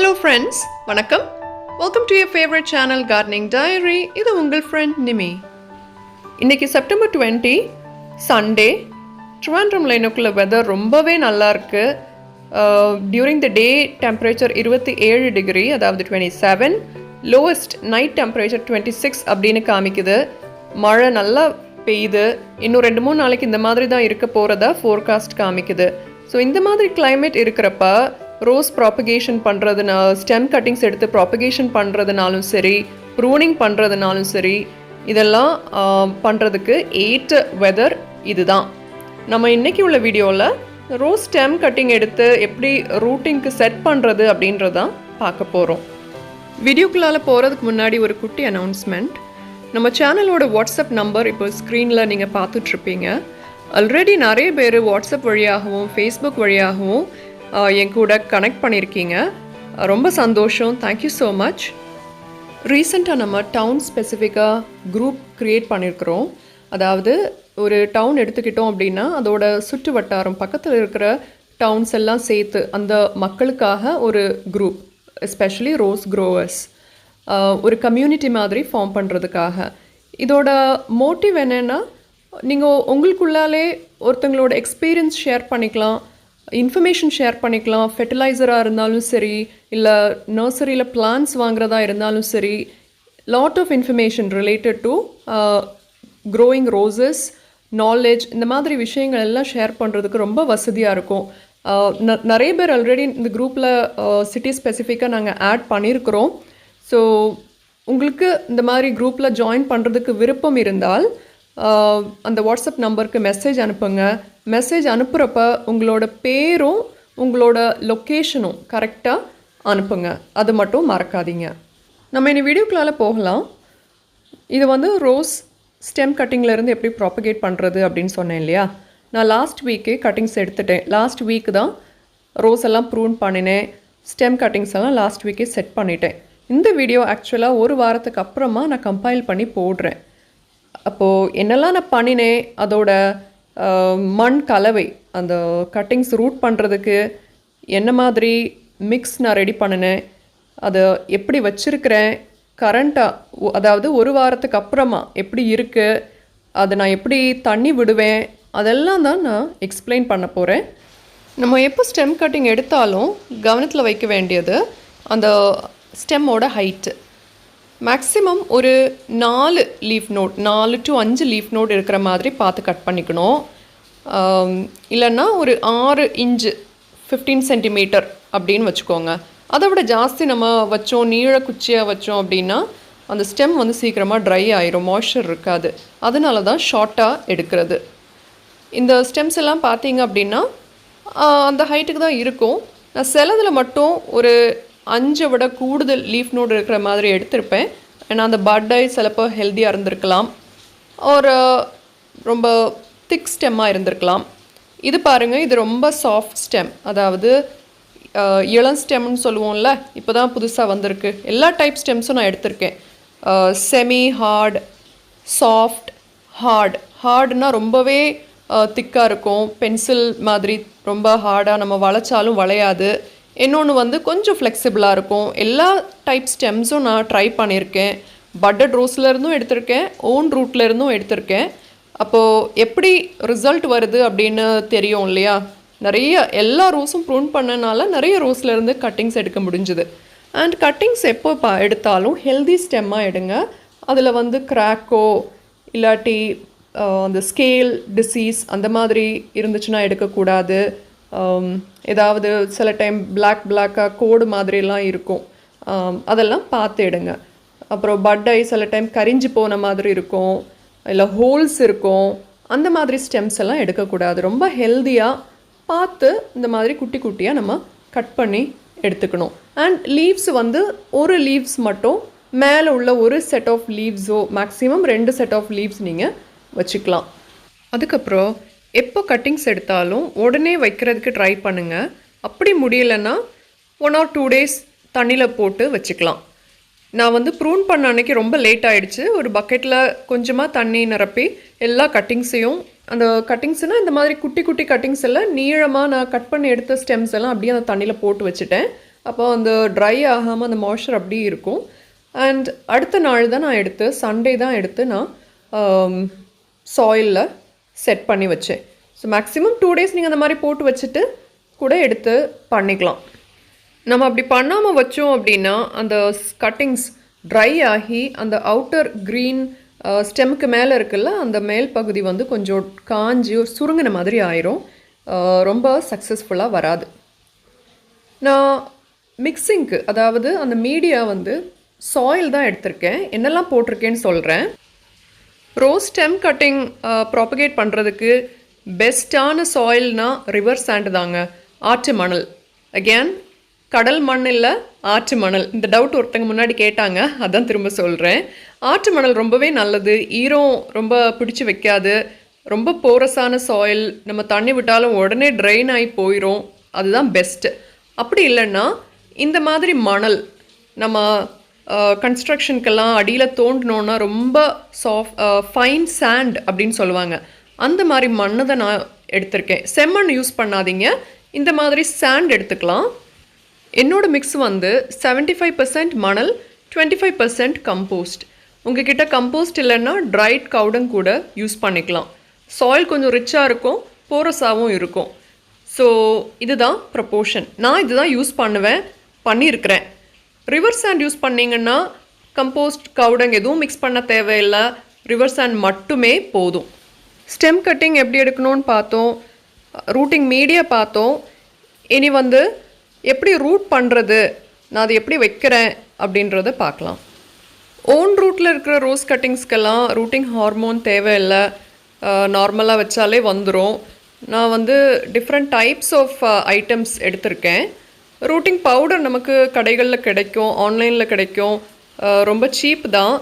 Hello friends, வணக்கம். Welcome to your favorite channel Gardening Diary. இது உங்கள் friend Nimi. இன்னைக்கு செப்டம்பர் 20 சண்டே. ட்ரிவாண்ட்ரம்ல இன்னைக்குள்ள வெதர் ரொம்பவே நல்லா இருக்கு. During the day temperature 27 degree, அதாவது 27. லோவஸ்ட் நைட் டெம்பரேச்சர் 26 அப்படின்னு காமிக்குது. மழை நல்லா பெய்யுது. இன்னும் 2-3 நாளைக்கு இந்த மாதிரி தான் இருக்க போகிறதா ஃபோர்காஸ்ட் காமிக்குது. ஸோ இந்த மாதிரி கிளைமேட் இருக்கிறப்ப ரோஸ் ப்ராப்பகேஷன் பண்ணுறதுனா, ஸ்டெம் கட்டிங்ஸ் எடுத்து ப்ராப்பகேஷன் பண்ணுறதுனாலும் சரி, ப்ரூனிங் பண்ணுறதுனாலும் சரி, இதெல்லாம் பண்ணுறதுக்கு ஏற்ற வெதர் இதுதான். நம்ம இன்றைக்கி உள்ள வீடியோவில் ரோஸ் ஸ்டெம் கட்டிங் எடுத்து எப்படி ரூட்டிங்க்கு செட் பண்ணுறது அப்படின்றதான் பார்க்க போகிறோம். வீடியோக்குள்ளால் போகிறதுக்கு முன்னாடி ஒரு குட்டி அனௌன்ஸ்மெண்ட். நம்ம சேனலோட வாட்ஸ்அப் நம்பர் இப்போ ஸ்க்ரீனில் நீங்கள் பார்த்துட்ருப்பீங்க. ஆல்ரெடி நிறைய பேர் வாட்ஸ்அப் வழியாகவும் ஃபேஸ்புக் வழியாகவும் என் கூட கனெக்ட் பண்ணியிருக்கீங்க. ரொம்ப சந்தோஷம். Thank you so much. ரீசெண்டாக நம்ம டவுன் ஸ்பெசிஃபிக்காக குரூப் க்ரியேட் பண்ணியிருக்கிறோம். அதாவது ஒரு டவுன் எடுத்துக்கிட்டோம் அப்படின்னா அதோட சுற்று வட்டாரம் பக்கத்தில் இருக்கிற டவுன்ஸ் எல்லாம் சேர்த்து அந்த மக்களுக்காக ஒரு குரூப், எஸ்பெஷலி ரோஸ் க்ரோவர்ஸ், ஒரு கம்யூனிட்டி மாதிரி ஃபார்ம் பண்ணுறதுக்காக. இதோட மோட்டிவ் என்னென்னா, நீங்கள் உங்களுக்குள்ளாலே ஒருத்தங்களோட எக்ஸ்பீரியன்ஸ் ஷேர் பண்ணிக்கலாம், இன்ஃபர்மேஷன் ஷேர் பண்ணிக்கலாம். ஃபெர்டிலைசராக இருந்தாலும் சரி, இல்லை நர்சரியில் பிளான்ஸ் வாங்குறதா இருந்தாலும் சரி, lot of information related to growing roses, knowledge, இந்த மாதிரி விஷயங்கள் எல்லாம் ஷேர் பண்ணுறதுக்கு ரொம்ப வசதியாக இருக்கும். நிறைய பேர் ஆல்ரெடி இந்த குரூப்பில் சிட்டி ஸ்பெசிஃபிக்காக நாங்கள் ஆட் பண்ணியிருக்கிறோம். ஸோ உங்களுக்கு இந்த மாதிரி குரூப்பில் ஜாயின் பண்ணுறதுக்கு விருப்பம் இருந்தால் அந்த வாட்ஸ்அப் நம்பருக்கு மெசேஜ் அனுப்புங்க. மெசேஜ் அனுப்புகிறப்ப உங்களோட பேரும் உங்களோட லொக்கேஷனும் கரெக்டாக அனுப்புங்க. அது மட்டும் மறக்காதீங்க. நம்ம இனி வீடியோக்குள்ளால் போகலாம். இது ரோஸ் ஸ்டெம் கட்டிங்லேருந்து எப்படி ப்ராப்பகேட் பண்ணுறது அப்படின்னு சொன்னேன் இல்லையா. நான் லாஸ்ட் வீக்கே கட்டிங்ஸ் எடுத்துட்டேன். லாஸ்ட் வீக் தான் ரோஸ் எல்லாம் ப்ரூன் பண்ணினேன். ஸ்டெம் கட்டிங்ஸ் எல்லாம் லாஸ்ட் வீக்கே செட் பண்ணிட்டேன். இந்த வீடியோ ஆக்சுவலாக ஒரு வாரத்துக்கு அப்புறமா நான் கம்பைல் பண்ணி போடுறேன். அப்போது என்னெல்லாம் நான் பண்ணினேன், அதோட மண் கலவை, அந்த கட்டிங்ஸ் ரூட் பண்ணுறதுக்கு என்ன மாதிரி மிக்ஸ் நான் ரெடி பண்ணினேன், அதை எப்படி வச்சுருக்கிறேன் கரண்ட்டாக, அதாவது ஒரு வாரத்துக்கு அப்புறமா எப்படி இருக்குது, அதை நான் எப்படி தண்ணி விடுவேன், அதெல்லாம் தான் நான் எக்ஸ்பிளைன் பண்ண போகிறேன். நம்ம எப்போ ஸ்டெம் கட்டிங் எடுத்தாலும் கவனத்தில் வைக்க வேண்டியது அந்த ஸ்டெம்மோட ஹைட்டு. மேக்ஸிமம் ஒரு 4 leaf node, 4 to 5 leaf node இருக்கிற மாதிரி பார்த்து கட் பண்ணிக்கணும். இல்லைன்னா ஒரு 6 இன்ச்சு 15 சென்டிமீட்டர் அப்படின்னு வச்சுக்கோங்க. அதை விட ஜாஸ்தி நம்ம வச்சோம், நீள குச்சியாக வச்சோம் அப்படின்னா அந்த ஸ்டெம் சீக்கிரமாக ட்ரை ஆயிரும், மாய்ஸ்சர் இருக்காது. அதனால தான் ஷார்ட்டாக எடுக்கிறது. இந்த ஸ்டெம்ஸ் எல்லாம் பார்த்தீங்க அப்படின்னா அந்த ஹைட்டுக்கு தான் இருக்கும். நான் சிலதில் மட்டும் ஒரு 5 விட கூடுதல் லீஃப் நோடு இருக்கிற மாதிரி எடுத்திருப்பேன். ஏன்னா அந்த பட்டை சிலப்போ ஹெல்த்தியாக இருந்திருக்கலாம், ஒரு ரொம்ப திக் ஸ்டெம்மாக இருந்திருக்கலாம். இது பாருங்கள், இது ரொம்ப சாஃப்ட் ஸ்டெம், அதாவது இளம் ஸ்டெம்னு சொல்லுவோம்ல, இப்போ தான் புதுசாக வந்திருக்கு. எல்லா டைப் ஸ்டெம்ஸும் நான் எடுத்திருக்கேன். செமி ஹார்ட், சாஃப்ட், ஹார்டுனா ரொம்பவே திக்காக இருக்கும், பென்சில் மாதிரி ரொம்ப ஹார்டாக நம்ம வளைச்சாலும் வளையாது. இன்னொன்று கொஞ்சம் ஃப்ளெக்சிபிளாக இருக்கும். எல்லா டைப் ஸ்டெம்ஸும் நான் ட்ரை பண்ணியிருக்கேன். பட்டட் ரோஸ்லேருந்தும் எடுத்திருக்கேன், ஓன் ரூட்லேருந்தும் எடுத்திருக்கேன். அப்போது எப்படி ரிசல்ட் வருது அப்படின்னு தெரியும் இல்லையா. நிறைய எல்லா ரோஸும் ப்ரூன் பண்ணனால நிறைய ரோஸ்லேருந்து கட்டிங்ஸ் எடுக்க முடிஞ்சுது. அண்ட் கட்டிங்ஸ் எப்போ எடுத்தாலும் ஹெல்தி ஸ்டெம்மாக எடுங்க. அதில் கிராக்கோ இல்லாட்டி அந்த ஸ்கேல் டிசீஸ் அந்த மாதிரி இருந்துச்சுன்னா எடுக்கக்கூடாது. ஏதாவது சில டைம் பிளாக்காக கோடு மாதிரிலாம் இருக்கும், அதெல்லாம் பார்த்து எடுங்க. அப்புறம் பட்டை சில டைம் கரிஞ்சு போன மாதிரி இருக்கும், இல்லை ஹோல்ஸ் இருக்கும், அந்த மாதிரி ஸ்டெம்ஸ் எல்லாம் எடுக்கக்கூடாது. ரொம்ப ஹெல்த்தியாக பார்த்து இந்த மாதிரி குட்டி குட்டியாக நம்ம கட் பண்ணி எடுத்துக்கணும். அண்ட் லீவ்ஸ் ஒரு லீவ்ஸ் மட்டும் மேலே உள்ள ஒரு செட் ஆஃப் லீவ்ஸோ, மேக்ஸிமம் 2 செட் ஆஃப் லீவ்ஸ் நீங்கள் வச்சுக்கலாம். அதுக்கப்புறம் எப்போ கட்டிங்ஸ் எடுத்தாலும் உடனே வைக்கிறதுக்கு ட்ரை பண்ணுங்கள். அப்படி முடியலைன்னா 1 or 2 days தண்ணியில் போட்டு வச்சுக்கலாம். நான் ப்ரூன் பண்ண அன்றைக்கி ரொம்ப லேட் ஆகிடுச்சு. ஒரு பக்கெட்டில் கொஞ்சமாக தண்ணி நிரப்பி எல்லா கட்டிங்ஸையும், அந்த கட்டிங்ஸ்னால் இந்த மாதிரி குட்டி குட்டி கட்டிங்ஸ் எல்லாம் நீளமாக நான் கட் பண்ணி எடுத்த ஸ்டெம்ஸ் எல்லாம் அப்படியே அந்த தண்ணியில் போட்டு வச்சுட்டேன். அப்போ அந்த ட்ரை ஆகாமல் அந்த மாய்ஸ்சர் அப்படியே இருக்கும். அண்ட் அடுத்த நாள் தான் நான் எடுத்து சண்டே தான் எடுத்து நான் சாயிலில் செட் பண்ணி வச்சேன். ஸோ மேக்ஸிமம் 2 days நீங்கள் அந்த மாதிரி போட்டு வச்சுட்டு கூட எடுத்து பண்ணிக்கலாம். நம்ம அப்படி பண்ணாமல் வச்சோம் அப்படின்னா அந்த கட்டிங்ஸ் ட்ரை ஆகி அந்த அவுட்டர் க்ரீன் ஸ்டெம்முக்கு மேலே இருக்குல்ல அந்த மேல் பகுதி வந்து கொஞ்சம் காஞ்சி சுருங்கின மாதிரி ஆயிரும். ரொம்ப சக்ஸஸ்ஃபுல்லாக வராது. நான் மிக்சிங்க்கு அதாவது அந்த மீடியா வந்து சாயில் தான் எடுத்திருக்கேன். என்னெல்லாம் போட்டிருக்கேன்னு சொல்கிறேன். ரோஸ் ஸ்டெம் கட்டிங் ப்ராப்பகேட் பண்ணுறதுக்கு பெஸ்ட்டான சாயில்னால் ரிவர் சாண்டு தாங்க. ஆற்று மணல். அகேன் கடல் மண் இல்லை, ஆற்று மணல். இந்த டவுட் ஒருத்தங்க முன்னாடி கேட்டாங்க, அதான் திரும்ப சொல்கிறேன். ஆற்று மணல் ரொம்பவே நல்லது. ஈரம் ரொம்ப பிடிச்சி வைக்காது. ரொம்ப போரஸான சாயில். நம்ம தண்ணி விட்டாலும் உடனே ட்ரெயின் ஆகி போயிடும். அதுதான் பெஸ்ட்டு. அப்படி இல்லைன்னா இந்த மாதிரி மணல் நம்ம கன்ஸ்ட்ரக்ஷனுக்கெல்லாம் அடியில் தோண்டினோன்னா ரொம்ப ஃபைன் சாண்ட் அப்படின்னு சொல்லுவாங்க. அந்த மாதிரி மண்ணை தான் நான் எடுத்திருக்கேன். செம்மண் யூஸ் பண்ணாதீங்க, இந்த மாதிரி சாண்ட் எடுத்துக்கலாம். என்னோடய மிக்ஸ் வந்து 75% மணல், 25% கம்போஸ்ட். உங்ககிட்ட கம்போஸ்ட் இல்லைன்னா ட்ரைட் கவுடங் கூட யூஸ் பண்ணிக்கலாம். சாயில் கொஞ்சம் ரிச்சாக இருக்கும், போரஸாகவும் இருக்கும். ஸோ இதுதான் ப்ரப்போர்ஷன். நான் இதுதான் யூஸ் பண்ணியிருக்கிறேன். ரிவர் சாண்ட் யூஸ் பண்ணிங்கன்னா கம்போஸ்ட் கவுடங் எதுவும் மிக்ஸ் பண்ண தேவையில்லை, ரிவர் சாண்ட் மட்டுமே போதும். ஸ்டெம் கட்டிங் எப்படி எடுக்கணும்னு பார்த்தோம், ரூட்டிங் மீடியா பார்த்தோம். இனி வந்து எப்படி ரூட் பண்ணுறது, நான் அதை எப்படி வைக்கிறேன் அப்படின்றத பார்க்கலாம். ஓன் ரூட்டில் இருக்கிற ரோஸ் கட்டிங்ஸ்க்கெல்லாம் ரூட்டிங் ஹார்மோன் தேவையில்லை, நார்மலாக வச்சாலே வந்துடும். நான் வந்து டிஃப்ரெண்ட் டைப்ஸ் ஆஃப் ஐட்டம்ஸ் எடுத்திருக்கேன். ரூட்டிங் பவுடர் நமக்கு கடைகளில் கிடைக்கும், ஆன்லைனில் கிடைக்கும், ரொம்ப சீப் தான்.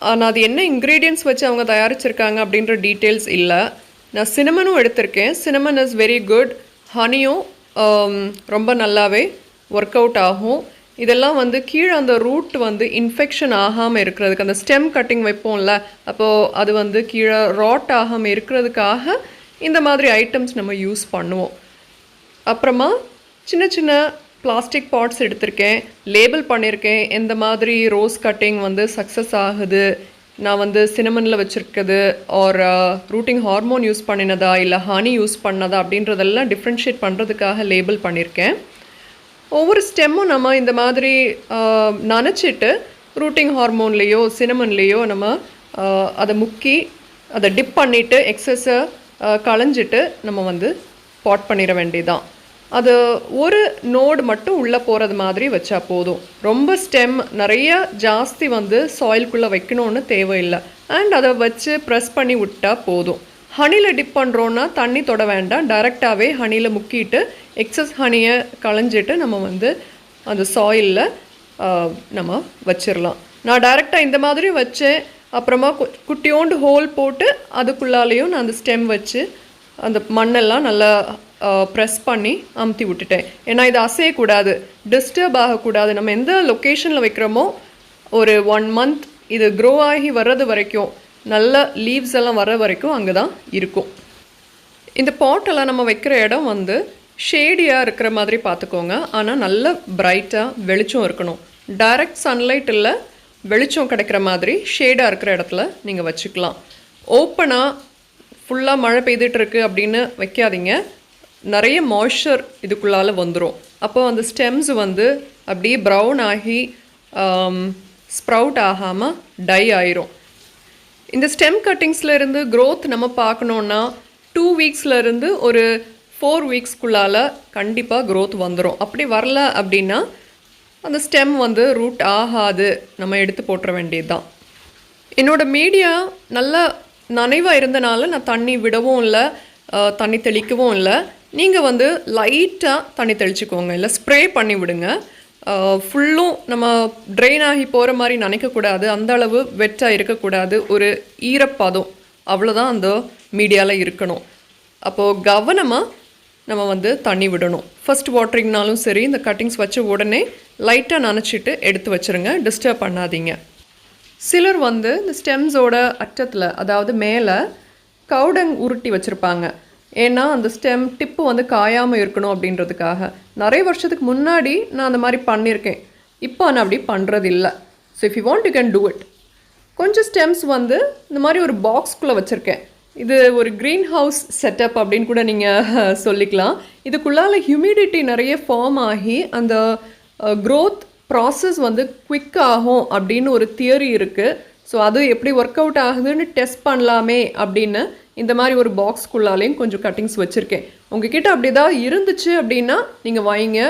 ஆனால் அது என்ன இன்க்ரீடியன்ட்ஸ் வச்சு அவங்க தயாரிச்சிருக்காங்க அப்படின்ற டீட்டெயில்ஸ் இல்லை. நான் சினமனும் எடுத்திருக்கேன். Cinnamon is very good. ஹனியும் ரொம்ப நல்லாவே ஒர்க் அவுட் ஆகும். இதெல்லாம் வந்து கீழே அந்த ரூட் வந்து இன்ஃபெக்ஷன் ஆகாமல் இருக்கிறதுக்கு, அந்த ஸ்டெம் கட்டிங் வைப்போம்ல, அப்போது அது வந்து கீழே ராட் ஆகாமல் இருக்கிறதுக்காக இந்த மாதிரி ஐட்டம்ஸ் நம்ம யூஸ் பண்ணுவோம். அப்புறமா சின்ன சின்ன பிளாஸ்டிக் பாட்ஸ் எடுத்திருக்கேன், லேபிள் பண்ணியிருக்கேன் எந்த மாதிரி ரோஸ் கட்டிங் வந்து சக்ஸஸ் ஆகுது, நான் வந்து சினமனில் வச்சுருக்குது ஆர் ரூட்டிங் ஹார்மோன் யூஸ் பண்ணினதா இல்லை ஹனி யூஸ் பண்ணதா அப்படின்றதெல்லாம் டிஃப்ரென்ஷியேட் பண்ணுறதுக்காக லேபிள் பண்ணியிருக்கேன். ஒவ்வொரு ஸ்டெம்மும் நம்ம இந்த மாதிரி நனைச்சிட்டு ரூட்டிங் ஹார்மோன்லேயோ சினமன்லேயோ நம்ம அதை முக்கி அதை டிப் பண்ணிவிட்டு எக்ஸஸை களைஞ்சிட்டு நம்ம வந்து பாட் பண்ணிட வேண்டியதான். அது ஒரு நோடு மட்டும் உள்ளே போகிறது மாதிரி வச்சா போதும். ரொம்ப ஸ்டெம் நிறைய ஜாஸ்தி வந்து சாயில்குள்ளே வைக்கணும்னு தேவையில்லை. அண்ட் அதை வச்சு ப்ரெஸ் பண்ணி விட்டால் போதும். ஹனியில் டிப் பண்ணுறோன்னா தண்ணி தொட வேண்டாம், டைரெக்டாகவே ஹனியில் முக்கிட்டு எக்ஸஸ் ஹனியை களைஞ்சிட்டு நம்ம வந்து அந்த சாயிலில் நம்ம வச்சிடலாம். நான் டைரெக்டாக இந்த மாதிரி வச்சேன். அப்புறமா குட்டியோண்டு ஹோல் போட்டு அதுக்குள்ளாலேயும் நான் அந்த ஸ்டெம் வச்சு அந்த மண்ணெல்லாம் நல்லா ப்ரெஸ் பண்ணி அமுத்தி விட்டுட்டேன். ஏன்னா இது அசையக்கூடாது, டிஸ்டர்ப் ஆகக்கூடாது. நம்ம எந்த லொக்கேஷனில் வைக்கிறோமோ ஒரு 1 month இது க்ரோ ஆகி வர்றது வரைக்கும், நல்ல லீவ்ஸ் எல்லாம் வர வரைக்கும் அங்கே தான் இருக்கும். இந்த பாட்டெல்லாம் நம்ம வைக்கிற இடம் வந்து ஷேடியாக இருக்கிற மாதிரி பார்த்துக்கோங்க. ஆனால் நல்ல பிரைட்டாக வெளிச்சம் இருக்கணும். டைரக்ட் சன்லைட் இல்லை, வெளிச்சம் கிடைக்கிற மாதிரி ஷேடாக இருக்கிற இடத்துல நீங்கள் வச்சுக்கலாம். ஓப்பனாக ஃபுல்லாக மழை பெய்துட்டுருக்கு அப்படின்னு வைக்காதீங்க. நிறைய மாய்ஸ்சர் இதுக்குள்ளால் வந்துடும். அப்போ அந்த ஸ்டெம்ஸ் வந்து அப்படியே ப்ரௌன் ஆகி ஸ்ப்ரவுட் ஆகாமல் டை ஆயிரும். இந்த ஸ்டெம் கட்டிங்ஸ்லேருந்து க்ரோத் நம்ம பார்க்கணுன்னா 2 weeksலேருந்து ஒரு 4 weeksக்குள்ளால் கண்டிப்பாக க்ரோத் வந்துடும். அப்படி வரல அப்படின்னா அந்த ஸ்டெம் வந்து ரூட் ஆகாது, நம்ம எடுத்து போட்டுற வேண்டியது தான். என்னோடய மீடியா நல்லா நனைவாக இருந்தனால நான் தண்ணி விடவும் இல்லை, தண்ணி தெளிக்கவும் இல்லை. நீங்கள் வந்து லைட்டாக தண்ணி தெளிச்சுக்கோங்க, இல்லை ஸ்ப்ரே பண்ணி விடுங்க. ஃபுல்லும் நம்ம ட்ரெயின் ஆகி போகிற மாதிரி நினைக்கக்கூடாது, அந்த அளவு வெட்டாக இருக்கக்கூடாது. ஒரு ஈரப்பதம் அவ்வளோதான் அந்த மீடியாவில் இருக்கணும். அப்போது கவனமாக நம்ம வந்து தண்ணி விடணும். ஃபர்ஸ்ட் வாட்டரிங்னாலும் சரி, இந்த கட்டிங்ஸ் வச்ச உடனே லைட்டாக நனைச்சிட்டு எடுத்து வச்சுருங்க, டிஸ்டர்ப் பண்ணாதீங்க. சிலர் வந்து இந்த ஸ்டெம்ஸோட அட்டத்தில், அதாவது மேலே கவுடங் உருட்டி வச்சுருப்பாங்க. ஏன்னா அந்த ஸ்டெம் டிப்பு வந்து காயாமல் இருக்கணும் அப்படின்றதுக்காக. நிறைய வருஷத்துக்கு முன்னாடி நான் அந்த மாதிரி பண்ணியிருக்கேன். இப்போ நான் அப்படி பண்ணுறது இல்லை. So if you want you can do it. கொஞ்சம் ஸ்டெம்ஸ் வந்து இந்த மாதிரி ஒரு பாக்ஸ்குள்ளே வச்சுருக்கேன். இது ஒரு க்ரீன் ஹவுஸ் செட்டப் அப்படின்னு கூட நீங்கள் சொல்லிக்கலாம். இதுக்குள்ளால் ஹியூமிடிட்டி நிறைய ஃபார்ம் ஆகி அந்த க்ரோத் ப்ராசஸ் வந்து குவிக் ஆகும் அப்படின்னு ஒரு தியரி இருக்குது. ஸோ அது எப்படி ஒர்க் அவுட் ஆகுதுன்னு டெஸ்ட் பண்ணலாமே அப்படின்னு இந்த மாதிரி ஒரு பாக்ஸ்குள்ளாலேயும் கொஞ்சம் கட்டிங்ஸ் வச்சுருக்கேன். உங்ககிட்ட அப்படி தான் இருந்துச்சு அப்படின்னா நீங்கள் வைங்க.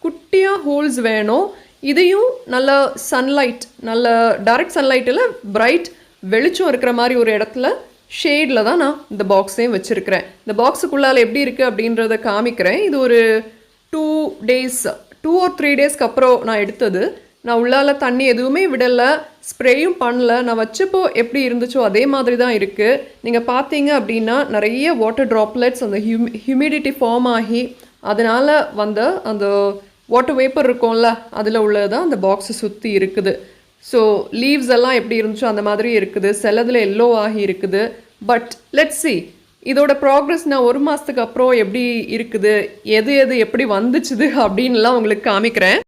குட்டியாக ஹோல்ஸ் வேணும். இதையும் நல்ல சன்லைட், நல்ல டைரக்ட் சன்லைட்டில் பிரைட் வெளிச்சம் இருக்கிற மாதிரி ஒரு இடத்துல ஷேடில் தான் நான் இந்த பாக்ஸையும் வச்சுருக்கிறேன். இந்த பாக்ஸுக்குள்ளால் எப்படி இருக்குது அப்படின்றத காமிக்கிறேன். இது ஒரு 2 or 3 டேஸ்க்கு அப்புறம் நான் எடுத்தது. நான் உள்ளால் தண்ணி எதுவுமே விடலை, ஸ்ப்ரேயும் பண்ணல. நான் வச்சப்போ எப்படி இருந்துச்சோ அதே மாதிரி தான் இருக்குது. நீங்கள் பார்த்தீங்க அப்படின்னா நிறைய வாட்டர் ட்ராப்லெட்ஸ் அந்த ஹியூமிடிட்டி ஃபார்ம் ஆகி அதனால் வந்த அந்த வாட்டர் வேப்பர் இருக்கும்ல அதில் உள்ளதான் அந்த பாக்ஸை சுற்றி இருக்குது. ஸோ லீவ்ஸ் எல்லாம் எப்படி இருந்துச்சோ அந்த மாதிரி இருக்குது. சிலதில் எல்லோ ஆகி இருக்குது. பட் லெட்ஸ் சி இதோட ப்ராக்ரஸ் நான் 1 மாதத்துக்கு அப்புறம் எப்படி இருக்குது, எது எப்படி வந்துச்சுது அப்படின்லாம் உங்களுக்கு காமிக்கிறேன்.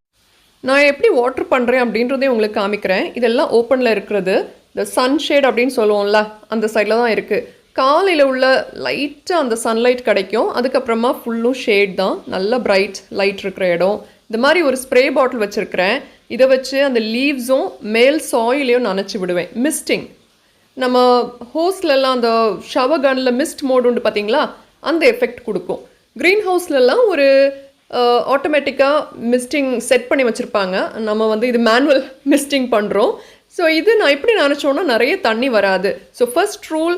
நான் எப்படி வாட்டர் பண்ணுறேன் அப்படின்றதையும் உங்களுக்கு காமிக்கிறேன். இதெல்லாம் ஓப்பனில் இருக்கிறது. இந்த சன்ஷேட் அப்படின்னு சொல்லுவோம்ல அந்த சைடில் தான் இருக்குது. காலையில் உள்ள லைட்டாக அந்த சன்லைட் கிடைக்கும். அதுக்கப்புறமா ஃபுல்லும் ஷேட் தான், நல்ல பிரைட் லைட் இருக்கிற இடம். இந்த மாதிரி ஒரு ஸ்ப்ரே பாட்டில் வச்சுருக்கிறேன். இதை வச்சு அந்த லீவ்ஸும் மேல் சாயிலையும் நனைச்சி விடுவேன். மிஸ்டிங், நம்ம ஹோஸ்லெல்லாம் அந்த ஷவர் கனில் மிஸ்ட் மோடு உண்டு பார்த்தீங்களா, அந்த எஃபெக்ட் கொடுக்கும். க்ரீன் ஹவுஸ்லலாம் ஒரு ஆட்டோமேட்டிக்காக மிஸ்டிங் செட் பண்ணி வச்சுருப்பாங்க. நம்ம வந்து இது மேனுவல் மிஸ்டிங் பண்ணுறோம். ஸோ இது நான் எப்படி நினச்சோன்னா நிறைய தண்ணி வராது. ஸோ ஃபர்ஸ்ட் ரூல்,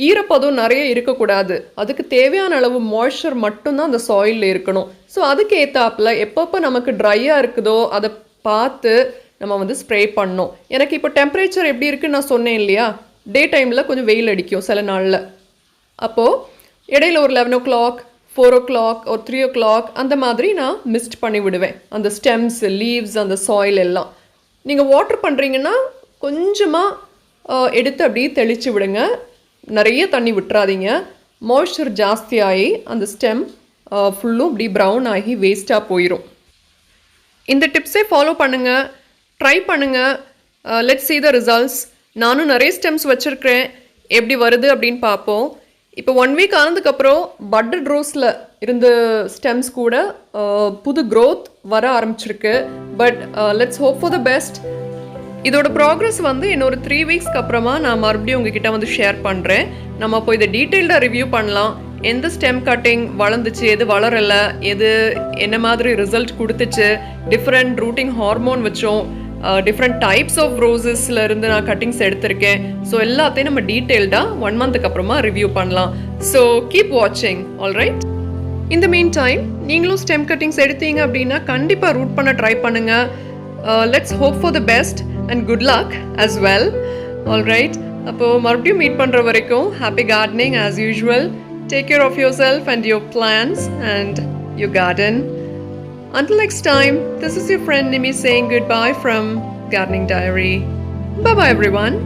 ஈரப்பதம் நிறைய இருக்கக்கூடாது. அதுக்கு தேவையான அளவு மாய்ஸ்சர் மட்டும்தான் அந்த சாயிலில் இருக்கணும். ஸோ அதுக்கு ஏற்றாப்பில் எப்பப்போ நமக்கு ட்ரையாக இருக்குதோ அதை பார்த்து நம்ம வந்து ஸ்ப்ரே பண்ணோம். எனக்கு இப்போ டெம்பரேச்சர் எப்படி இருக்குன்னு நான் சொன்னேன் இல்லையா, டே டைமில் கொஞ்சம் வெயில் அடிக்கும் சில நாளில். அப்போது இடையில ஒரு 11 o'clock, 4 o'clock ஒரு 3 o'clock அந்த மாதிரி நான் மிஸ்ட் பண்ணி விடுவேன் அந்த ஸ்டெம்ஸ், லீவ்ஸ், அந்த சாயில் எல்லாம். நீங்கள் வாட்டர் பண்ணுறீங்கன்னா கொஞ்சமாக எடுத்து அப்படியே தெளித்து விடுங்க. நிறைய தண்ணி விட்டுறாதீங்க. மாய்ஸ்சர் ஜாஸ்தியாகி அந்த ஸ்டெம் ஃபுல்லும் இப்படி ப்ரௌன் ஆகி வேஸ்ட்டாக போயிடும். இந்த டிப்ஸே ஃபாலோ பண்ணுங்கள், ட்ரை பண்ணுங்கள். Let's see the results. நானும் நிறைய ஸ்டெம்ஸ் வச்சுருக்கிறேன், எப்படி வருது அப்படின்னு பார்ப்போம். இப்போ 1 week ஆனதுக்கப்புறம் பட்டட் ரோஸில் இருந்த ஸ்டெம்ஸ் கூட புது க்ரோத் வர ஆரம்பிச்சிருக்கு. But let's hope for the best. இதோட ப்ராக்ரஸ் வந்து இன்னொரு 3 weeksக்கு அப்புறமா நான் மறுபடியும் உங்ககிட்ட வந்து ஷேர் பண்ணுறேன். நம்ம இப்போ இதை டீட்டெயில்டாக ரிவ்யூ பண்ணலாம். எந்த ஸ்டெம் கட்டிங் வளர்ந்துச்சு, எது வளரலை, எது என்ன மாதிரி ரிசல்ட் கொடுத்துச்சு, டிஃப்ரெண்ட் ரூட்டிங் ஹார்மோன் வச்சோம், டிஃப்ரெண்ட் டைப்ஸ் ஆஃப் ரோசஸில் இருந்து நான் கட்டிங்ஸ் எடுத்திருக்கேன். ஸோ எல்லாத்தையும் நம்ம டீட்டெயில்டாக 1 monthக்கு அப்புறமா ரிவ்யூ பண்ணலாம். ஸோ கீப் வாட்சிங். ஆல்ரைட், இந்த மீன் டைம் நீங்களும் ஸ்டெம் கட்டிங்ஸ் எடுத்தீங்க அப்படின்னா கண்டிப்பாக ரூட் பண்ண ட்ரை பண்ணுங்கள். Let's hope for the best and good luck as well. All right, அப்போ மறுபடியும் மீட் பண்ணுற வரைக்கும் happy gardening as usual. Take care of yourself and your plants and your garden. Until next time, this is your friend Nimi saying goodbye from Gardening Diary. Bye bye everyone.